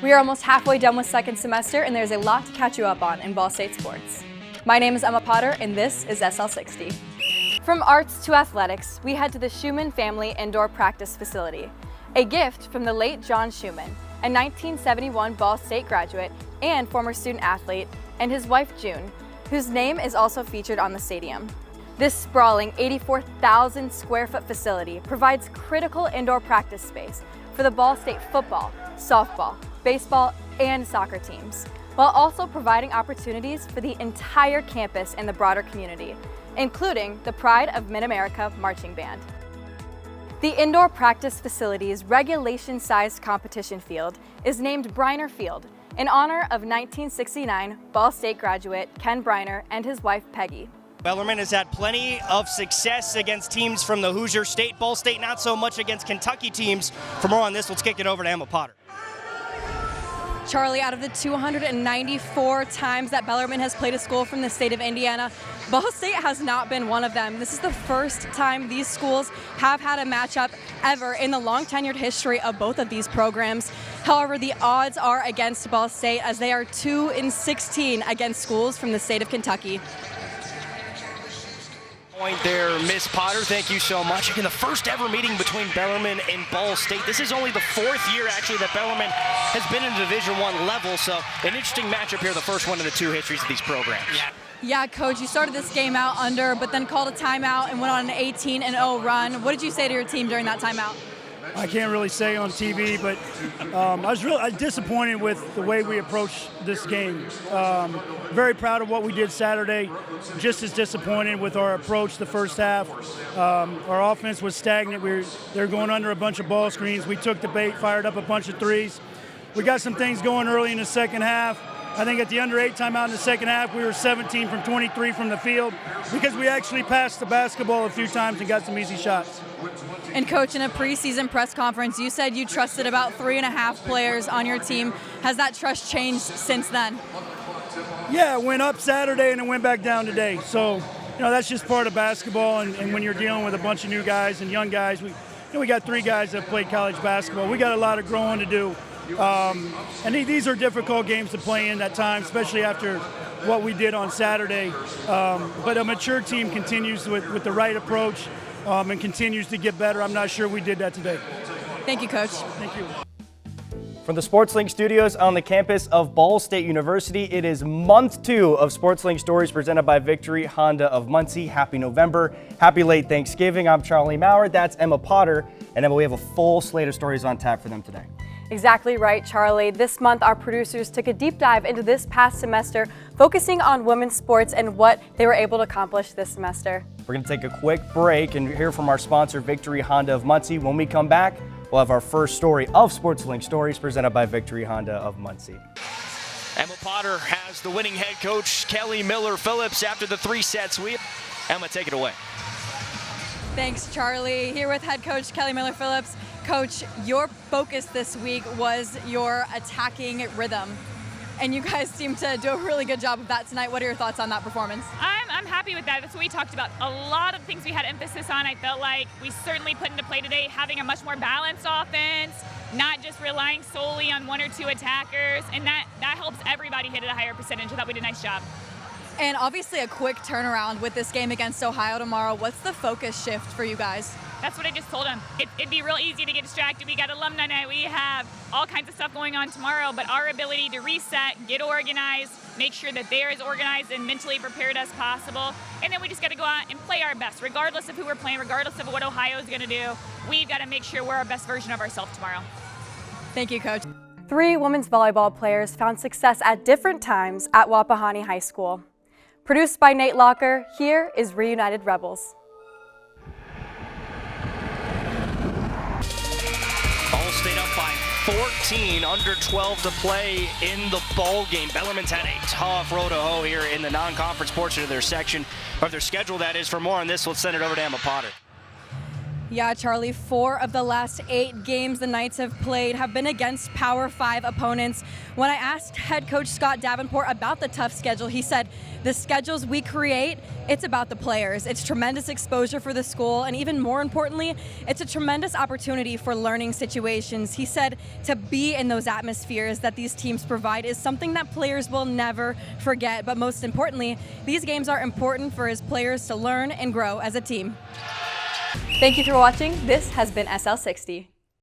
We are almost halfway done with second semester, and there's a lot to catch you up on in Ball State sports. My name is Emma Potter, and this is SL60. From arts to athletics, we head to the Schumann Family Indoor Practice Facility, a gift from the late John Schumann, a 1971 Ball State graduate and former student athlete, and his wife June, whose name is also featured on the stadium. This sprawling 84,000 square foot facility provides critical indoor practice space for the Ball State football, softball, baseball, and soccer teams, while also providing opportunities for the entire campus and the broader community, including the Pride of Mid-America Marching Band. The indoor practice facility's regulation-sized competition field is named Briner Field in honor of 1969 Ball State graduate Ken Briner and his wife Peggy. Bellarmine has had plenty of success against teams from the Hoosier State. Ball State not so much against Kentucky teams. For more on this, let's kick it over to Emma Potter. Charlie, out of the 294 times that Bellarmine has played a school from the state of Indiana, Ball State has not been one of them. This is the first time these schools have had a matchup ever in the long tenured history of both of these programs. However, the odds are against Ball State as they are 2-16 against schools from the state of Kentucky. Point there, Miss Potter, thank you so much. Again, the first ever meeting between Bellarmine and Ball State. This is only the fourth year, actually, that Bellarmine has been in Division I level, so an interesting matchup here, the first one in the two histories of these programs. Yeah, Coach, you started this game out under, but then called a timeout and went on an 18-0 run. What did you say to your team during that timeout? I can't really say on TV, but I was disappointed with the way we approached this game. Very proud of what we did Saturday. Just as disappointed with our approach the first half. Our offense was stagnant. They were going under a bunch of ball screens. We took the bait, fired up a bunch of threes. We got some things going early in the second half. I think at the under 8 timeout in the second half, we were 17 from 23 from the field because we actually passed the basketball a few times and got some easy shots. And Coach, in a preseason press conference, you said you trusted about 3.5 players on your team. Has that trust changed since then? Yeah, it went up Saturday and it went back down today. So, that's just part of basketball. And when you're dealing with a bunch of new guys and young guys, we got 3 guys that played college basketball. We got a lot of growing to do. And these are difficult games to play in at times, especially after what we did on Saturday. But a mature team continues with the right approach and continues to get better. I'm not sure we did that today. Thank you, Coach. Thank you. From the SportsLink studios on the campus of Ball State University, it is month 2 of SportsLink Stories presented by Victory Honda of Muncie. Happy November. Happy late Thanksgiving. I'm Charlie Maurer. That's Emma Potter. And Emma, we have a full slate of stories on tap for them today. Exactly right, Charlie. This month, our producers took a deep dive into this past semester, focusing on women's sports and what they were able to accomplish this semester. We're going to take a quick break and hear from our sponsor, Victory Honda of Muncie. When we come back, we'll have our first story of SportsLink Stories presented by Victory Honda of Muncie. Emma Potter has the winning head coach, Kelly Miller-Phillips, after the 3 set sweep. Emma, take it away. Thanks, Charlie. Here with head coach Kelly Miller-Phillips. Coach, your focus this week was your attacking rhythm, and you guys seem to do a really good job of that tonight. What are your thoughts on that performance? I'm happy with that. That's what we talked about. A lot of things we had emphasis on, I felt like we certainly put into play today, having a much more balanced offense, not just relying solely on 1 or 2 attackers, and that helps everybody hit at a higher percentage. I thought we did a nice job. And obviously a quick turnaround with this game against Ohio tomorrow. What's the focus shift for you guys? That's what I just told them. It'd be real easy to get distracted. We got alumni night. We have all kinds of stuff going on tomorrow, but our ability to reset, get organized, make sure that they're as organized and mentally prepared as possible, and then we just got to go out and play our best, regardless of who we're playing, regardless of what Ohio is going to do. We've got to make sure we're our best version of ourselves tomorrow. Thank you, Coach. 3 women's volleyball players found success at different times at Wapahani High School. Produced by Nate Locker, here is Reunited Rebels. Ball State up by 14, under 12 to play in the ball game. Bellarmine's had a tough road to hoe here in the non-conference portion of their section, or their schedule, that is. For more on this, let's send it over to Emma Potter. Yeah, Charlie, 4 of the last 8 games the Knights have played have been against Power 5 opponents. When I asked head coach Scott Davenport about the tough schedule, he said, the schedules we create, it's about the players. It's tremendous exposure for the school, and even more importantly, it's a tremendous opportunity for learning situations. He said to be in those atmospheres that these teams provide is something that players will never forget, but most importantly, these games are important for his players to learn and grow as a team. Thank you for watching. This has been SL60.